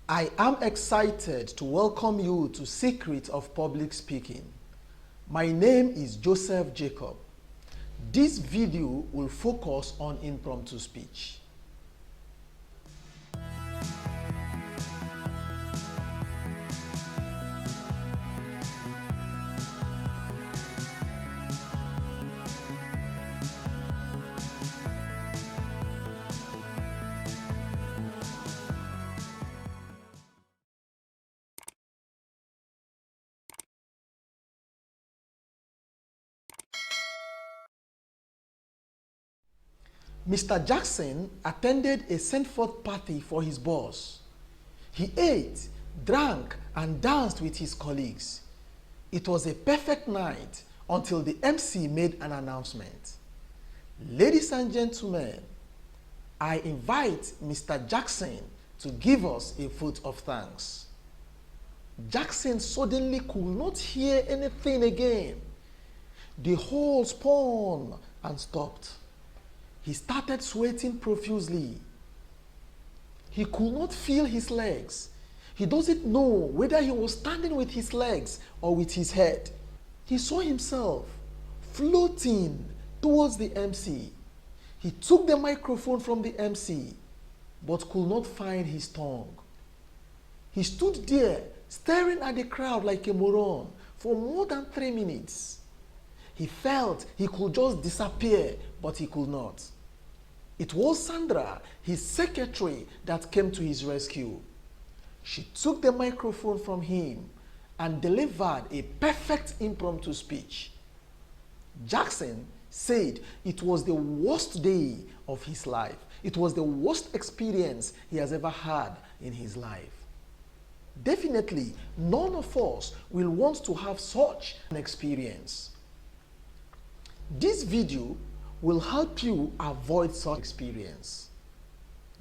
I am excited to welcome you to Secret of Public Speaking. My name is Joseph Jacob. This video will focus on impromptu speech. Mr. Jackson attended a sent-forth party for his boss. He ate, drank, and danced with his colleagues. It was a perfect night until the MC made an announcement. Ladies and gentlemen, I invite Mr. Jackson to give us a vote of thanks. Jackson suddenly could not hear anything again. The hole spun and stopped. He started sweating profusely. He could not feel his legs. He doesn't know whether he was standing with his legs or with his head. He saw himself floating towards the MC. He took the microphone from the MC, but could not find his tongue. He stood there staring at the crowd like a moron for more than 3 minutes. He felt he could just disappear, but he could not. It was Sandra, his secretary, that came to his rescue. She took the microphone from him and delivered a perfect impromptu speech. Jackson said it was the worst day of his life. It was the worst experience he has ever had in his life. Definitely, none of us will want to have such an experience. This video will help you avoid such experience.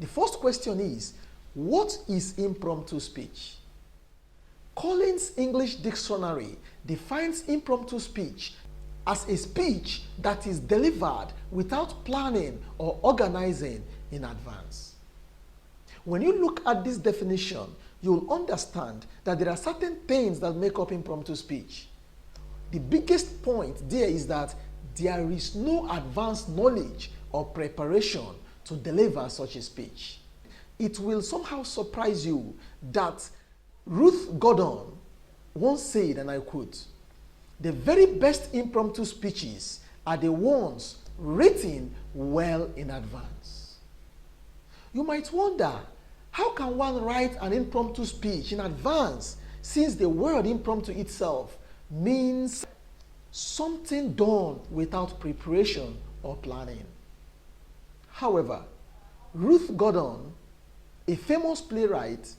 The first question is, what is impromptu speech? Collins English Dictionary defines impromptu speech as a speech that is delivered without planning or organizing in advance. When you look at this definition, you'll understand that there are certain things that make up impromptu speech. The biggest point there is that there is no advanced knowledge or preparation to deliver such a speech. It will somehow surprise you that Ruth Gordon once said, and I quote, "The very best impromptu speeches are the ones written well in advance." You might wonder, how can one write an impromptu speech in advance, since the word impromptu itself means something done without preparation or planning? However, Ruth Gordon, a famous playwright,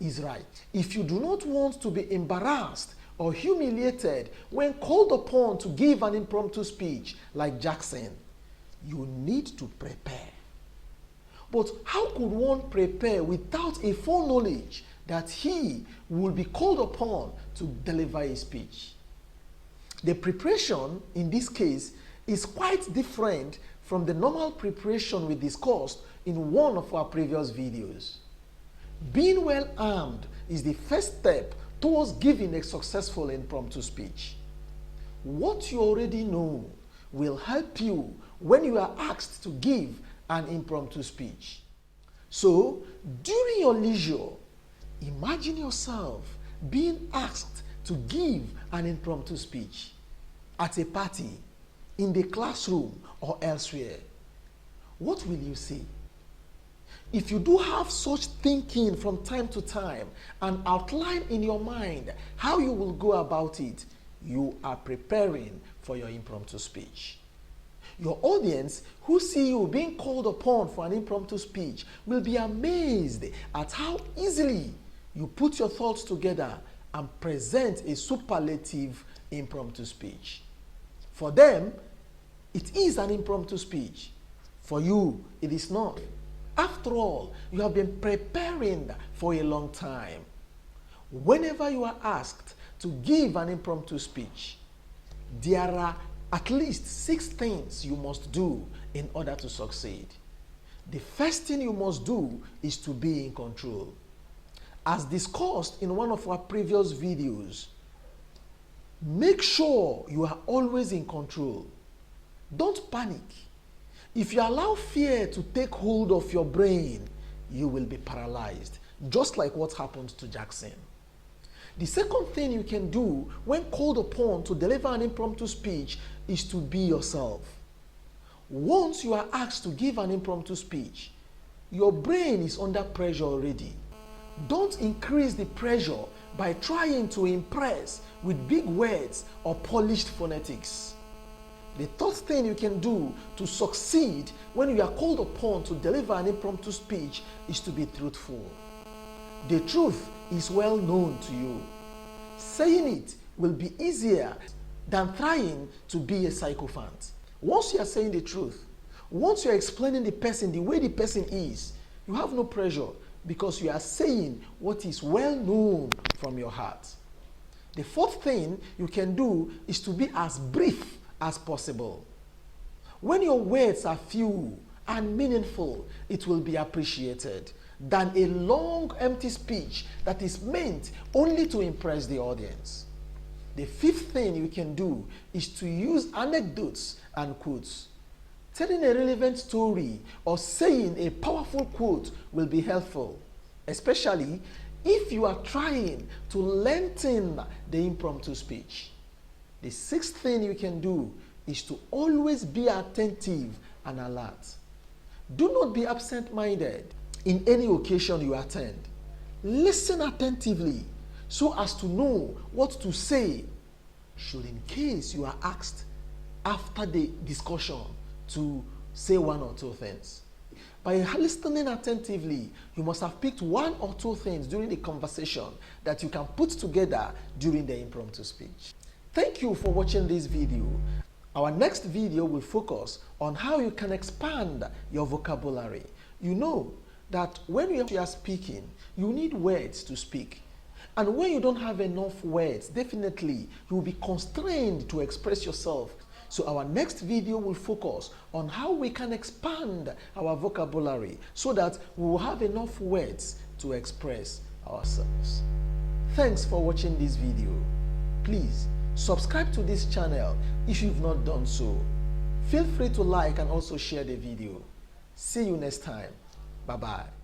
is right. If you do not want to be embarrassed or humiliated when called upon to give an impromptu speech like Jackson, you need to prepare. But how could one prepare without a full knowledge that he will be called upon to deliver a speech? The preparation in this case is quite different from the normal preparation we discussed in one of our previous videos. Being well armed is the first step towards giving a successful impromptu speech. What you already know will help you when you are asked to give an impromptu speech. So, during your leisure, imagine yourself being asked to give an impromptu speech at a party, in the classroom, or elsewhere. What will you say? If you do have such thinking from time to time and outline in your mind how you will go about it, you are preparing for your impromptu speech. Your audience who see you being called upon for an impromptu speech will be amazed at how easily you put your thoughts together and present a superlative impromptu speech. For them, it is an impromptu speech. For you, it is not. After all, you have been preparing for a long time. Whenever you are asked to give an impromptu speech, there are at least 6 things you must do in order to succeed. The first thing you must do is to be in control. As discussed in one of our previous videos, make sure you are always in control. Don't panic. If you allow fear to take hold of your brain, you will be paralyzed, just like what happened to Jackson. The second thing you can do when called upon to deliver an impromptu speech is to be yourself. Once you are asked to give an impromptu speech, your brain is under pressure already. Don't increase the pressure by trying to impress with big words or polished phonetics. The third thing you can do to succeed when you are called upon to deliver an impromptu speech is to be truthful. The truth is well known to you. Saying it will be easier than trying to be a sycophant. Once you are saying the truth, once you are explaining the person the way the person is, you have no pressure because you are saying what is well known from your heart. The fourth thing you can do is to be as brief as possible. When your words are few and meaningful, it will be appreciated than a long, empty speech that is meant only to impress the audience. The fifth thing you can do is to use anecdotes and quotes. Telling a relevant story or saying a powerful quote will be helpful, especially if you are trying to lengthen the impromptu speech. The sixth thing you can do is to always be attentive and alert. Do not be absent-minded in any occasion you attend. Listen attentively so as to know what to say should, in case you are asked after the discussion to say one or two things. By listening attentively, you must have picked one or two things during the conversation that you can put together during the impromptu speech. Thank you for watching this video. Our next video will focus on how you can expand your vocabulary. You know that when you are speaking, you need words to speak. And when you don't have enough words, definitely you will be constrained to express yourself. So our next video will focus on how we can expand our vocabulary so that we will have enough words to express ourselves. Thanks for watching this video. Please subscribe to this channel if you've not done so. Feel free to like and also share the video. See you next time. Bye-bye.